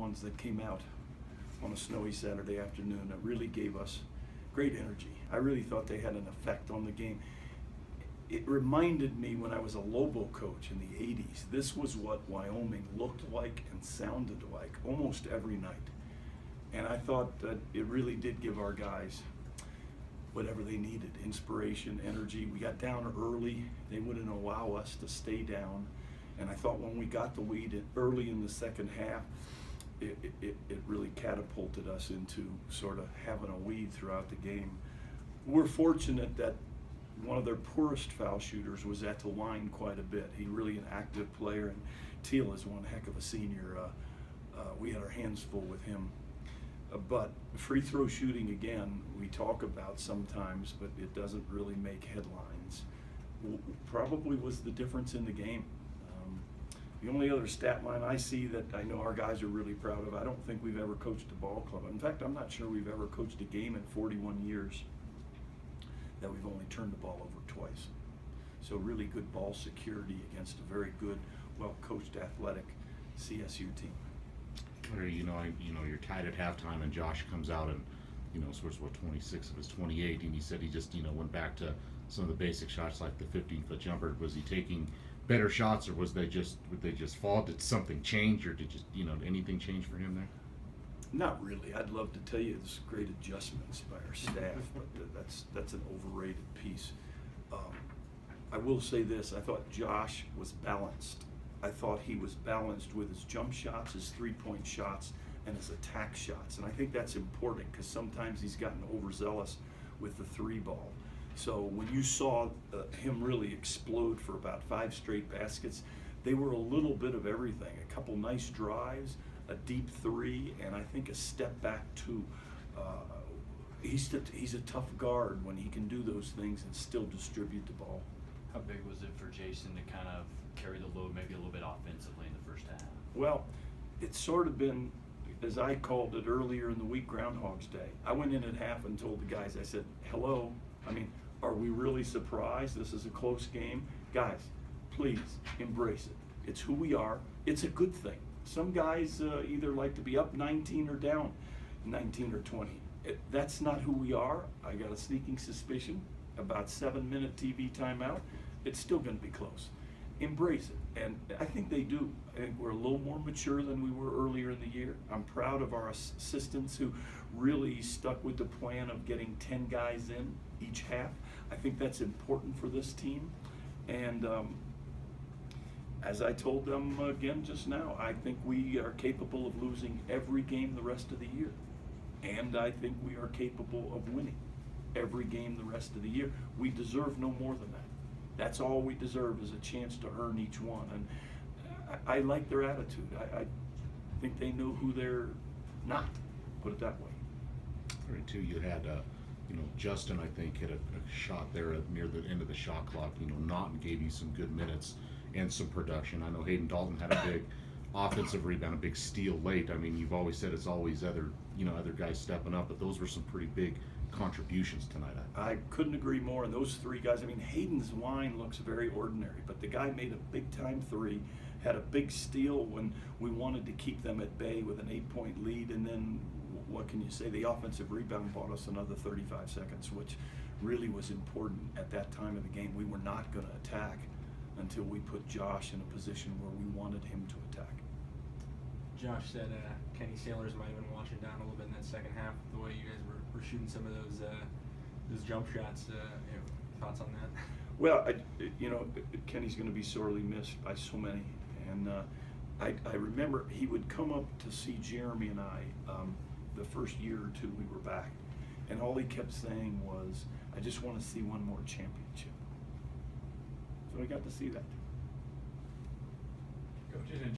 ones that came out on a snowy Saturday afternoon that really gave us great energy. I really thought they had an effect on the game. It reminded me when I was a Lobo coach in the 80s. This was what Wyoming looked like and sounded like almost every night. And I thought that it really did give our guys whatever they needed, inspiration, energy. We got down early. They wouldn't allow us to stay down. And I thought when we got the lead early in the second half, it really catapulted us into sort of having a lead throughout the game. We're fortunate that one of their poorest foul shooters was at the line quite a bit. He's really an active player, and Teal is one heck of a senior. We had our hands full with him. But free throw shooting, again, we talk about sometimes, but it doesn't really make headlines. Probably was the difference in the game. The only other stat line I see that I know our guys are really proud of, I don't think we've ever coached a ball club. In fact, I'm not sure we've ever coached a game in 41 years that we've only turned the ball over twice. So really good ball security against a very good, well-coached, athletic CSU team. Larry, you're tied at halftime, and Josh comes out and, scores 26 of his 28, and he said he just, went back to some of the basic shots like the 15-foot jumper. Was he taking better shots, or would they just fall? Did something change, or did anything change for him there? Not really. I'd love to tell you there's great adjustments by our staff, but that's an overrated piece. I will say this: I thought Josh was balanced. I thought he was balanced with his jump shots, his three-point shots, and his attack shots. And I think that's important because sometimes he's gotten overzealous with the three ball. So when you saw him really explode for about 5 straight baskets, they were a little bit of everything. A couple nice drives, a deep three, and I think a step back two. He's a tough guard when he can do those things and still distribute the ball. How big was it for Jason to kind of carry the load maybe a little bit offensively in the first half? Well, it's sort of been, as I called it earlier in the week, Groundhog's Day. I went in at half and told the guys, I said, hello, are we really surprised? This is a close game. Guys, please embrace it. It's who we are. It's a good thing. Some guys either like to be up 19 or down 19 or 20. That's not who we are. I got a sneaking suspicion about 7-minute TV timeout. It's still going to be close. Embrace it. And I think they do. I think we're a little more mature than we were earlier in the year. I'm proud of our assistants who really stuck with the plan of getting 10 guys in each half. I think that's important for this team. And as I told them again just now, I think we are capable of losing every game the rest of the year. And I think we are capable of winning every game the rest of the year. We deserve no more than that. That's all we deserve, is a chance to earn each one. And I like their attitude. I think they know who they're not, put it that way. Right, too, you had, Justin, I think, hit a shot there near the end of the shot clock. Naughton gave you some good minutes and some production. I know Hayden Dalton had a big offensive rebound, a big steal late. You've always said it's always other guys stepping up, but those were some pretty big contributions tonight. I couldn't agree more. And those three guys, Hayden's line looks very ordinary, but the guy made a big-time three, had a big steal when we wanted to keep them at bay with an 8-point lead, and then what can you say? The offensive rebound bought us another 35 seconds, which really was important at that time of the game. We were not going to attack until we put Josh in a position where we wanted him to attack. Josh said Kenny Sailors might have been watching down a little bit in that second half, the way you guys were shooting some of those jump shots. Thoughts on that? Well, Kenny's going to be sorely missed by so many. And I remember he would come up to see Jeremy and I the first year or two we were back. And all he kept saying was, I just want to see one more championship. So I got to see that. Coach,